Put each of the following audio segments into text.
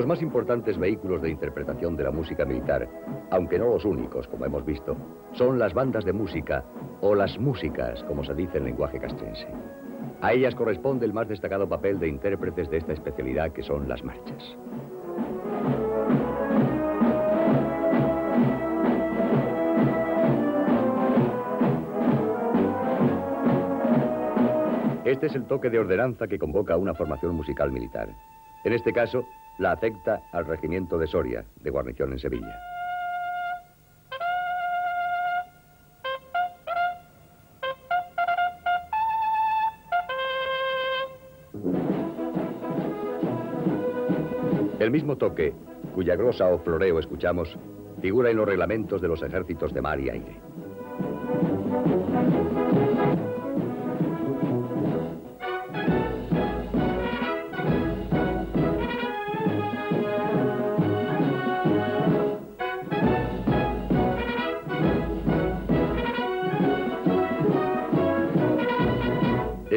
más importantes vehículos de interpretación de la música militar, aunque no los únicos, como hemos visto, son las bandas de música o las músicas, como se dice en lenguaje castrense. A ellas corresponde el más destacado papel de intérpretes de esta especialidad, que son las marchas. Este es el toque de ordenanza que convoca a una formación musical militar. En este caso, la afecta al regimiento de Soria, de guarnición en Sevilla. El mismo toque, cuya glosa o floreo escuchamos, figura en los reglamentos de los ejércitos de mar y aire.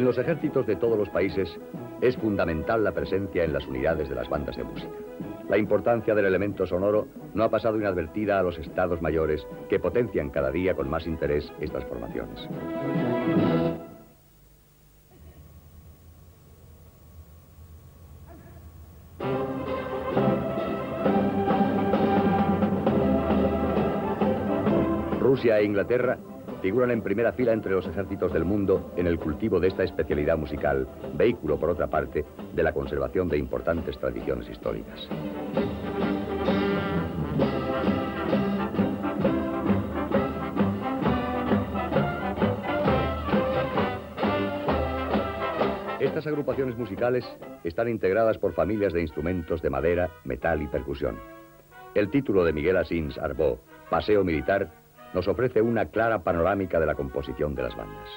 En los ejércitos de todos los países es fundamental la presencia en las unidades de las bandas de música. La importancia del elemento sonoro no ha pasado inadvertida a los estados mayores, que potencian cada día con más interés estas formaciones. Rusia e Inglaterra figuran en primera fila entre los ejércitos del mundo en el cultivo de esta especialidad musical, vehículo, por otra parte, de la conservación de importantes tradiciones históricas. Estas agrupaciones musicales están integradas por familias de instrumentos de madera, metal y percusión. El título de Miguel Asins Arbó, Paseo Militar, nos ofrece una clara panorámica de la composición de las bandas.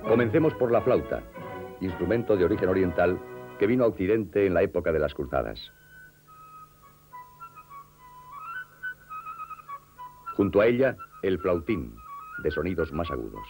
Comencemos por la flauta, instrumento de origen oriental que vino a Occidente en la época de las cruzadas. Junto a ella, el flautín, de sonidos más agudos.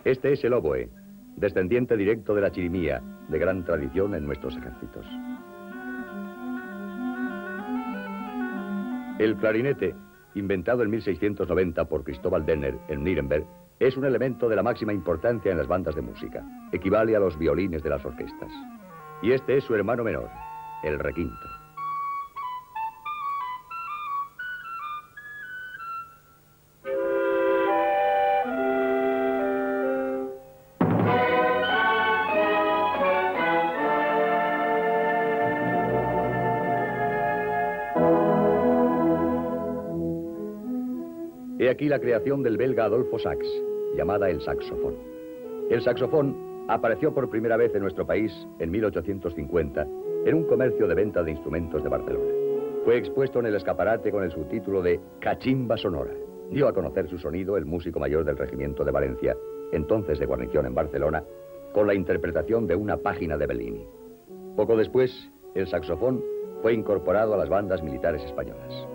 Este es el oboe, descendiente directo de la chirimía, de gran tradición en nuestros ejércitos. El clarinete, inventado en 1690 por Cristóbal Denner en Nuremberg, es un elemento de la máxima importancia en las bandas de música. Equivale a los violines de las orquestas. Y este es su hermano menor, el requinto. He aquí la creación del belga Adolphe Sax, llamada el saxofón. El saxofón apareció por primera vez en nuestro país en 1850 en un comercio de venta de instrumentos de Barcelona. Fue expuesto en el escaparate con el subtítulo de Cachimba Sonora. Dio a conocer su sonido el músico mayor del regimiento de Valencia, entonces de guarnición en Barcelona, con la interpretación de una página de Bellini. Poco después, el saxofón fue incorporado a las bandas militares españolas.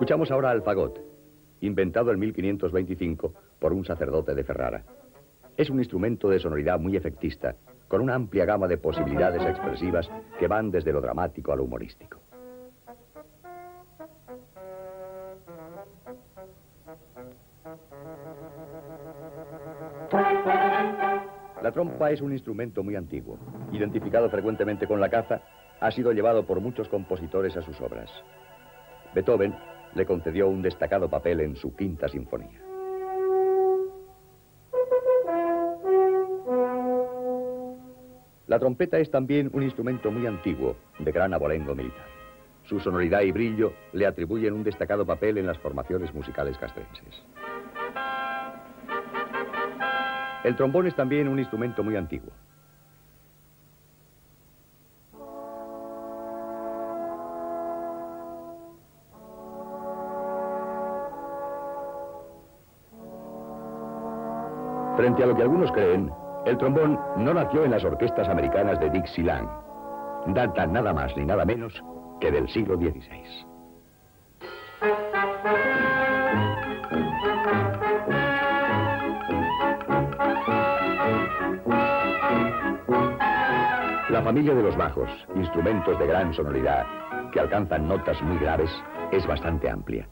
Escuchamos ahora al fagot, inventado en 1525 por un sacerdote de Ferrara. Es un instrumento de sonoridad muy efectista, con una amplia gama de posibilidades expresivas que van desde lo dramático a lo humorístico. La trompa es un instrumento muy antiguo. Identificado frecuentemente con la caza, ha sido llevado por muchos compositores a sus obras. Beethoven le concedió un destacado papel en su Quinta Sinfonía. La trompeta es también un instrumento muy antiguo, de gran abolengo militar. Su sonoridad y brillo le atribuyen un destacado papel en las formaciones musicales castrenses. El trombón es también un instrumento muy antiguo. Frente a lo que algunos creen, el trombón no nació en las orquestas americanas de Dixieland. Data nada más ni nada menos que del siglo XVI. La familia de los bajos, instrumentos de gran sonoridad, que alcanzan notas muy graves, es bastante amplia.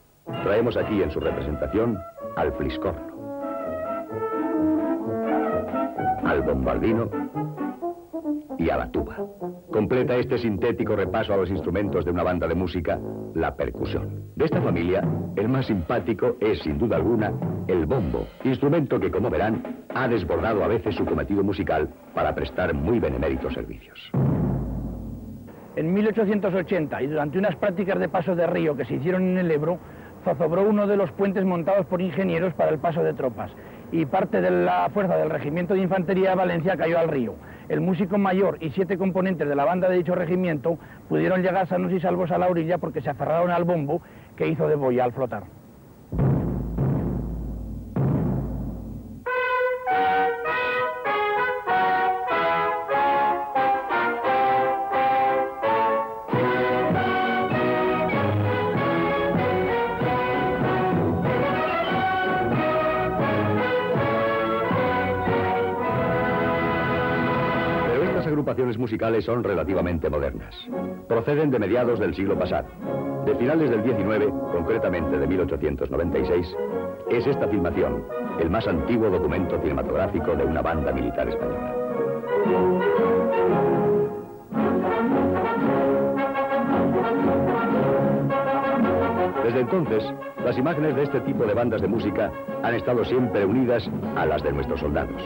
Traemos aquí en su representación al fliscorno, al bombardino y a la tuba. Completa este sintético repaso a los instrumentos de una banda de música la percusión. De esta familia, el más simpático es, sin duda alguna, el bombo, instrumento que, como verán, ha desbordado a veces su cometido musical para prestar muy beneméritos servicios. En 1880, y durante unas prácticas de paso de río que se hicieron en el Ebro, zozobró uno de los puentes montados por ingenieros para el paso de tropas, y parte de la fuerza del Regimiento de Infantería de Valencia cayó al río. El músico mayor y 7 componentes de la banda de dicho regimiento pudieron llegar sanos y salvos a la orilla porque se aferraron al bombo que hizo de boya al flotar. Agrupaciones musicales son relativamente modernas. Proceden de mediados del siglo pasado. De finales del 19, concretamente de 1896, es esta filmación el más antiguo documento cinematográfico de una banda militar española. Desde entonces, las imágenes de este tipo de bandas de música han estado siempre unidas a las de nuestros soldados.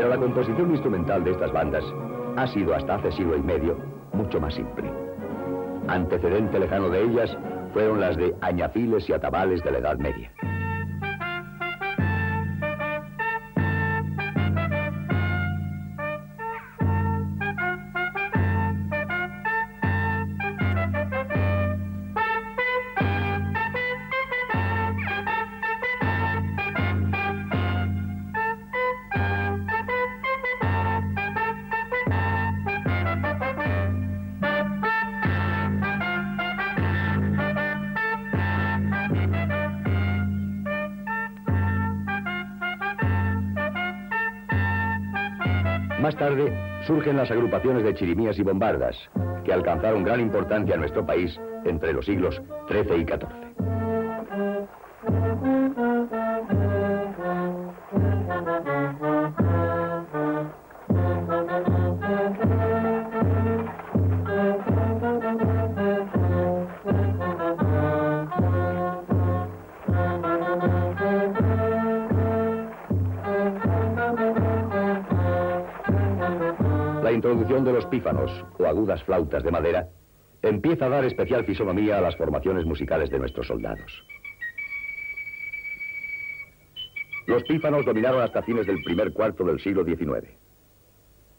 La composición instrumental de estas bandas ha sido hasta hace siglo y medio mucho más simple. Antecedente lejano de ellas fueron las de añafiles y atabales de la Edad Media. Más tarde surgen las agrupaciones de chirimías y bombardas, que alcanzaron gran importancia en nuestro país entre los siglos XIII y XIV. La introducción de los pífanos, o agudas flautas de madera, empieza a dar especial fisonomía a las formaciones musicales de nuestros soldados. Los pífanos dominaron hasta fines del primer cuarto del siglo XIX.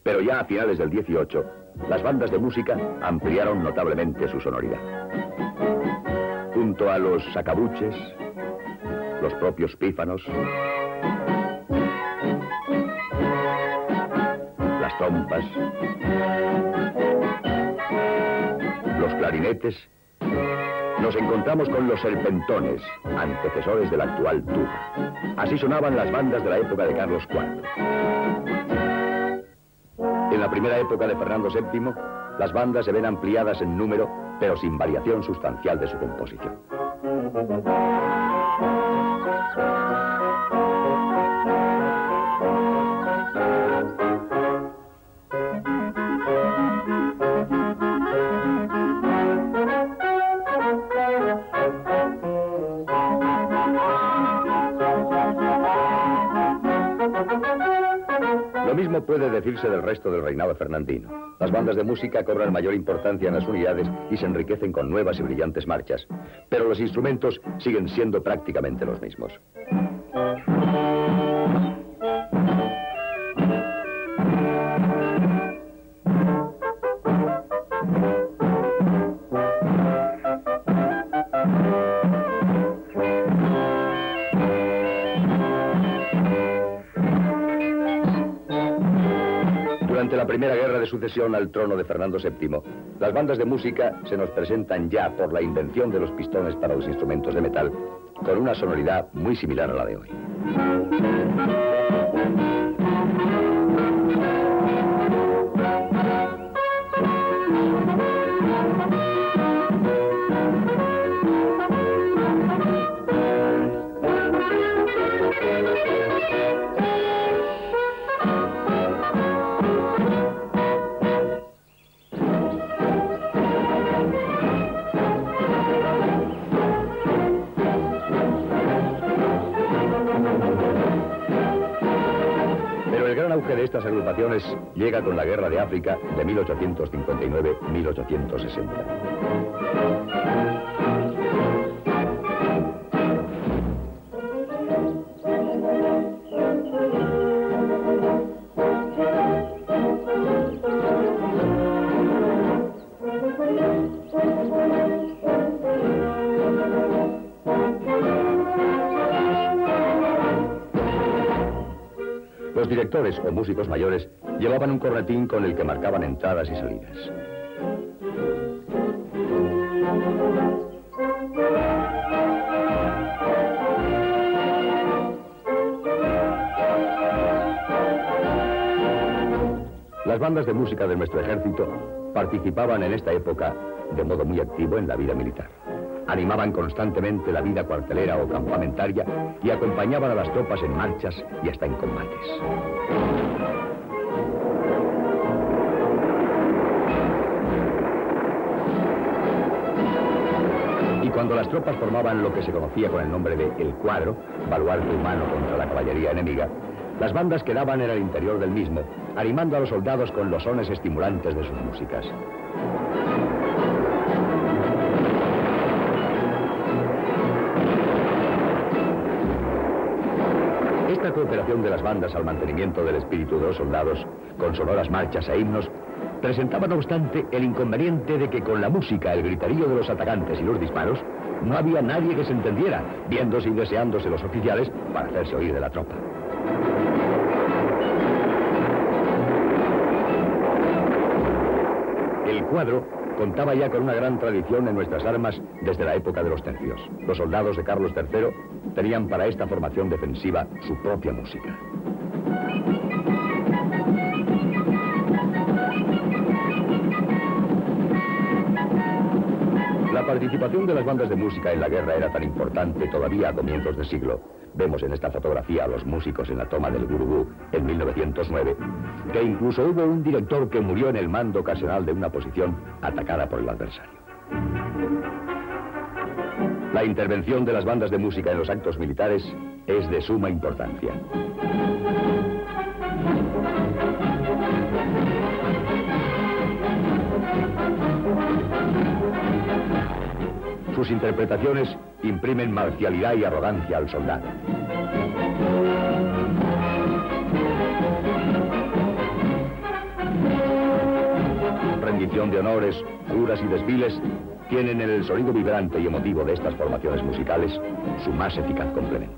Pero ya a finales del XVIII, las bandas de música ampliaron notablemente su sonoridad. Junto a los sacabuches, los propios pífanos, las trompas, los clarinetes, nos encontramos con los serpentones, antecesores del actual tuba. Así sonaban las bandas de la época de Carlos IV. En la primera época de Fernando VII, las bandas se ven ampliadas en número, pero sin variación sustancial de su composición. mismo puede decirse del resto del reinado fernandino. Las bandas de música cobran mayor importancia en las unidades y se enriquecen con nuevas y brillantes marchas, pero los instrumentos siguen siendo prácticamente los mismos. Durante la primera guerra de sucesión al trono de Fernando VII, las bandas de música se nos presentan ya por la invención de los pistones para los instrumentos de metal, con una sonoridad muy similar a la de hoy. De estas agrupaciones llega con la Guerra de África de 1859-1860. Los directores o músicos mayores llevaban un cornetín con el que marcaban entradas y salidas. Las bandas de música de nuestro ejército participaban en esta época de modo muy activo en la vida militar. Animaban constantemente la vida cuartelera o campamentaria y acompañaban a las tropas en marchas y hasta en combates. Y cuando las tropas formaban lo que se conocía con el nombre de El Cuadro, baluarte humano contra la caballería enemiga, las bandas quedaban en el interior del mismo, animando a los soldados con los sones estimulantes de sus músicas. Esta cooperación de las bandas al mantenimiento del espíritu de los soldados, con sonoras marchas e himnos, presentaba no obstante el inconveniente de que con la música, el griterío de los atacantes y los disparos, no había nadie que se entendiera, viéndose y deseándose los oficiales para hacerse oír de la tropa. El cuadro contaba ya con una gran tradición en nuestras armas desde la época de los tercios. Los soldados de Carlos III tenían para esta formación defensiva su propia música. La participación de las bandas de música en la guerra era tan importante todavía a comienzos de siglo. Vemos en esta fotografía a los músicos en la toma del Gurugú en 1909, que incluso hubo un director que murió en el mando ocasional de una posición atacada por el adversario. La intervención de las bandas de música en los actos militares es de suma importancia. Sus interpretaciones imprimen marcialidad y arrogancia al soldado. Rendición de honores, curas y desfiles tienen en el sonido vibrante y emotivo de estas formaciones musicales su más eficaz complemento.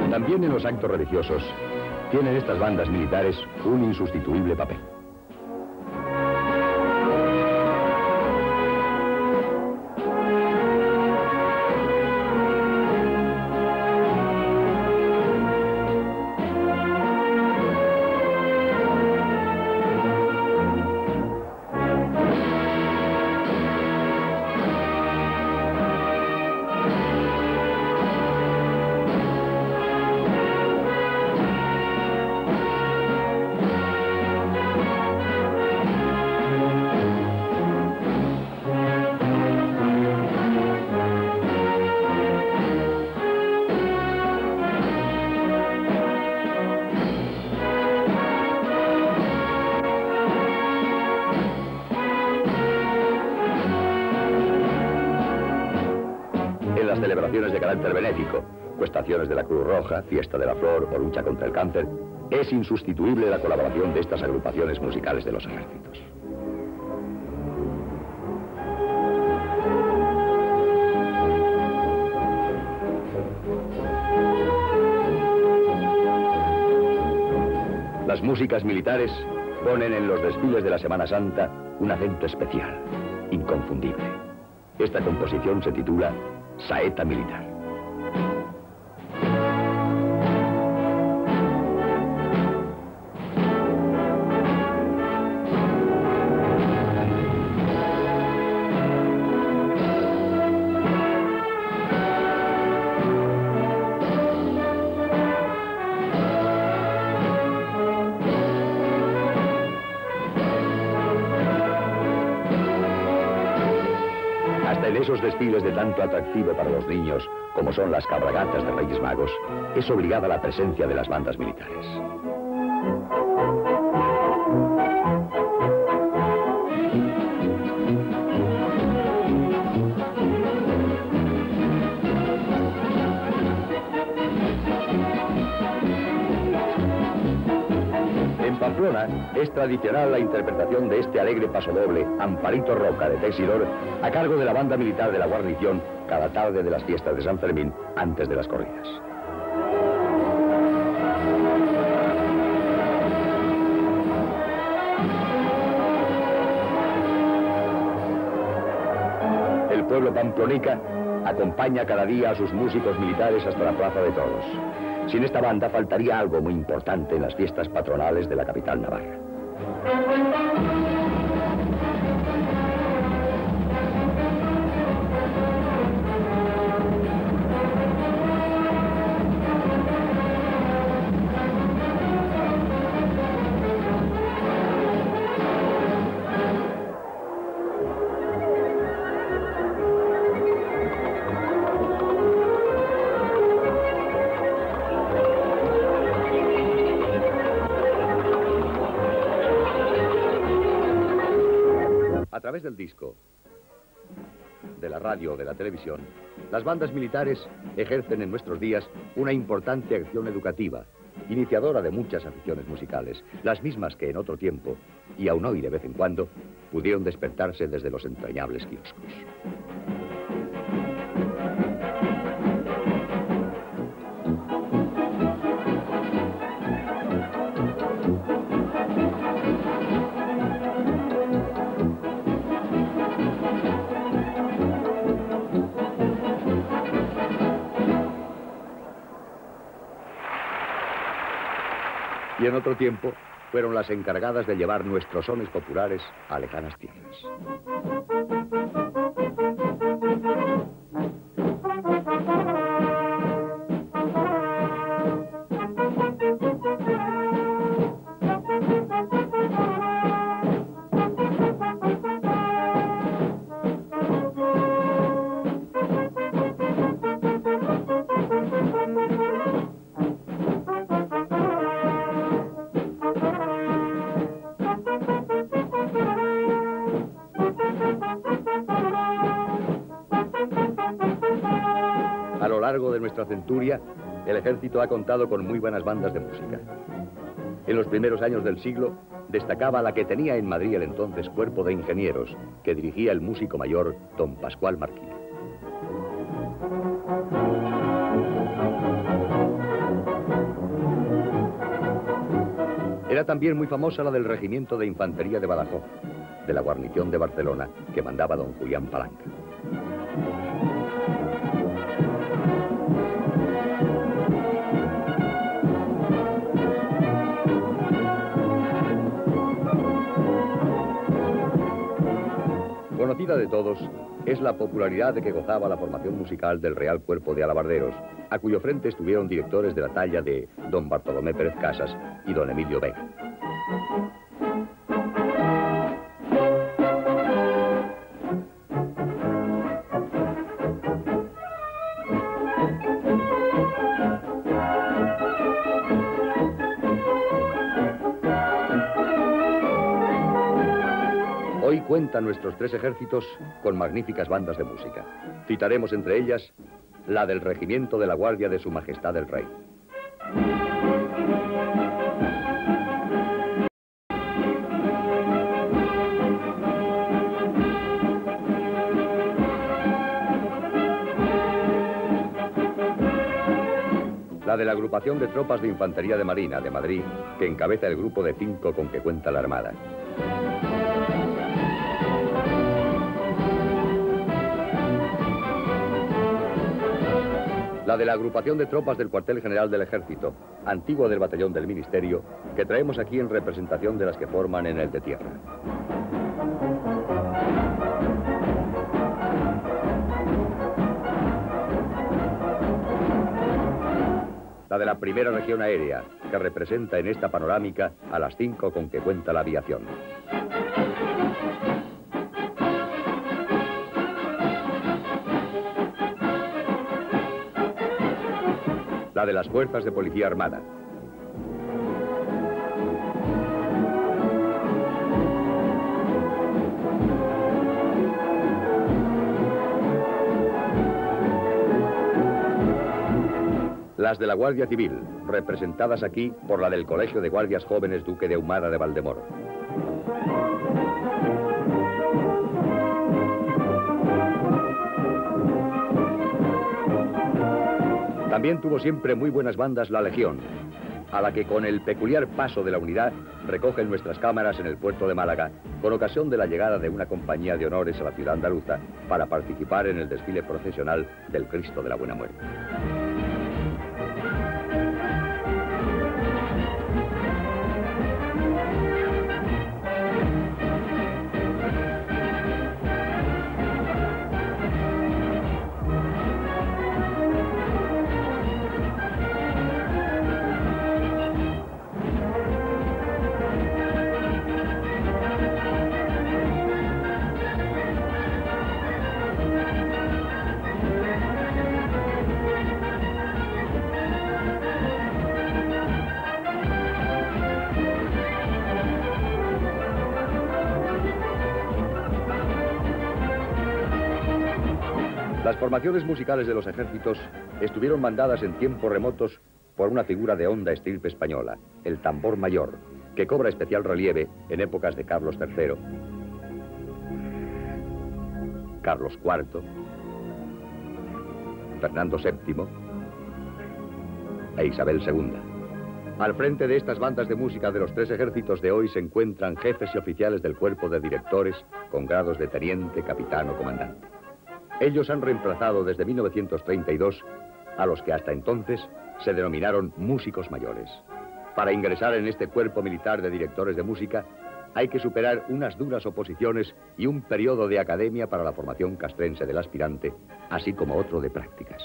También en los actos religiosos tienen estas bandas militares un insustituible papel. carácter benéfico, Cuestaciones de la Cruz Roja, Fiesta de la Flor o Lucha contra el Cáncer, es insustituible la colaboración de estas agrupaciones musicales de los ejércitos. Las músicas militares ponen en los desfiles de la Semana Santa un acento especial, inconfundible. Esta composición se titula Saeta Militar. En esos desfiles de tanto atractivo para los niños como son las cabalgatas de Reyes Magos, es obligada la presencia de las bandas militares. En Pamplona es tradicional la interpretación de este alegre pasodoble Amparito Roca de Texidor a cargo de la banda militar de la guarnición cada tarde de las fiestas de San Fermín antes de las corridas. El pueblo pamplonica acompaña cada día a sus músicos militares hasta la Plaza de Toros. Sin esta banda faltaría algo muy importante en las fiestas patronales de la capital navarra. A través del disco, de la radio o de la televisión, las bandas militares ejercen en nuestros días una importante acción educativa, iniciadora de muchas aficiones musicales, las mismas que en otro tiempo, y aún hoy de vez en cuando, pudieron despertarse desde los entrañables kioscos. Y en otro tiempo fueron las encargadas de llevar nuestros sones populares a lejanas tierras. A lo largo de nuestra centuria, el ejército ha contado con muy buenas bandas de música. En los primeros años del siglo, destacaba la que tenía en Madrid el entonces Cuerpo de Ingenieros, que dirigía el músico mayor don Pascual Marquín. Era también muy famosa la del Regimiento de Infantería de Badajoz, de la guarnición de Barcelona, que mandaba don Julián Palanca. Conocida de todos es la popularidad de que gozaba la formación musical del Real Cuerpo de Alabarderos, a cuyo frente estuvieron directores de la talla de don Bartolomé Pérez Casas y don Emilio Vega. Hoy cuentan nuestros tres ejércitos con magníficas bandas de música. Citaremos entre ellas la del Regimiento de la Guardia de Su Majestad el Rey. La de la Agrupación de Tropas de Infantería de Marina de Madrid, que encabeza el grupo de 5 con que cuenta la Armada. La de la Agrupación de Tropas del Cuartel General del Ejército, antiguo del Batallón del Ministerio, que traemos aquí en representación de las que forman en el de tierra. La de la Primera Región Aérea, que representa en esta panorámica a las 5 con que cuenta la aviación. La de las Fuerzas de Policía Armada. Las de la Guardia Civil, representadas aquí por la del Colegio de Guardias Jóvenes Duque de Ahumada de Valdemoro. También tuvo siempre muy buenas bandas la Legión, a la que con el peculiar paso de la unidad recogen nuestras cámaras en el puerto de Málaga, con ocasión de la llegada de una compañía de honores a la ciudad andaluza para participar en el desfile procesional del Cristo de la Buena Muerte. Las formaciones musicales de los ejércitos estuvieron mandadas en tiempos remotos por una figura de honda estirpe española, el tambor mayor, que cobra especial relieve en épocas de Carlos III, Carlos IV, Fernando VII e Isabel II. Al frente de estas bandas de música de los 3 ejércitos de hoy se encuentran jefes y oficiales del cuerpo de directores con grados de teniente, capitán o comandante. Ellos han reemplazado desde 1932 a los que hasta entonces se denominaron músicos mayores. Para ingresar en este cuerpo militar de directores de música hay que superar unas duras oposiciones y un periodo de academia para la formación castrense del aspirante, así como otro de prácticas.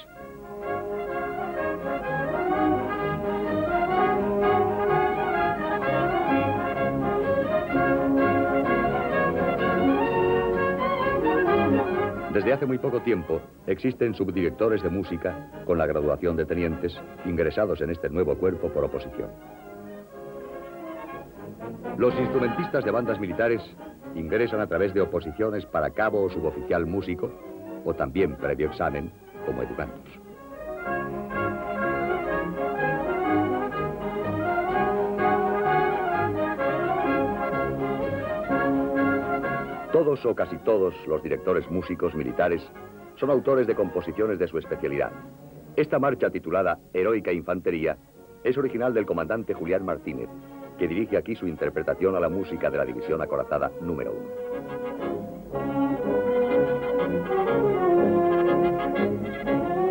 Desde hace muy poco tiempo existen subdirectores de música con la graduación de tenientes ingresados en este nuevo cuerpo por oposición. Los instrumentistas de bandas militares ingresan a través de oposiciones para cabo o suboficial músico o también previo examen como educandos. Todos o casi todos los directores músicos militares son autores de composiciones de su especialidad. Esta marcha titulada Heroica Infantería es original del comandante Julián Martínez, que dirige aquí su interpretación a la música de la División Acorazada número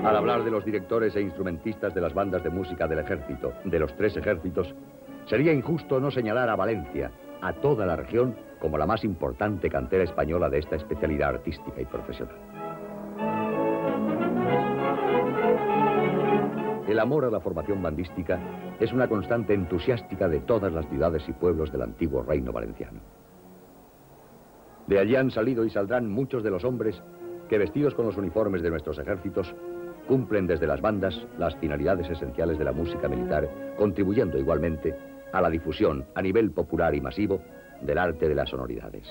1. Al hablar de los directores e instrumentistas de las bandas de música del ejército, de los 3 ejércitos, sería injusto no señalar a Valencia, a toda la región, como la más importante cantera española de esta especialidad artística y profesional. El amor a la formación bandística es una constante entusiástica de todas las ciudades y pueblos del antiguo reino valenciano. De allí han salido y saldrán muchos de los hombres que, vestidos con los uniformes de nuestros ejércitos, cumplen desde las bandas las finalidades esenciales de la música militar, contribuyendo igualmente a la difusión a nivel popular y masivo del arte de las sonoridades.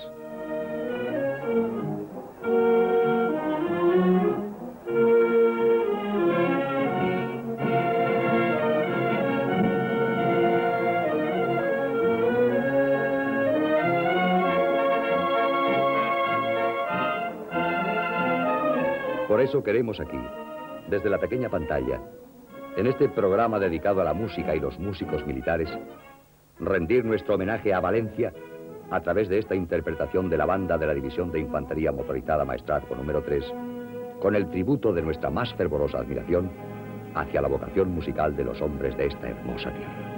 eso queremos aquí, desde la pequeña pantalla, en este programa dedicado a la música y los músicos militares, rendir nuestro homenaje a Valencia a través de esta interpretación de la banda de la División de Infantería Motorizada Maestrazgo número 3, con el tributo de nuestra más fervorosa admiración hacia la vocación musical de los hombres de esta hermosa tierra.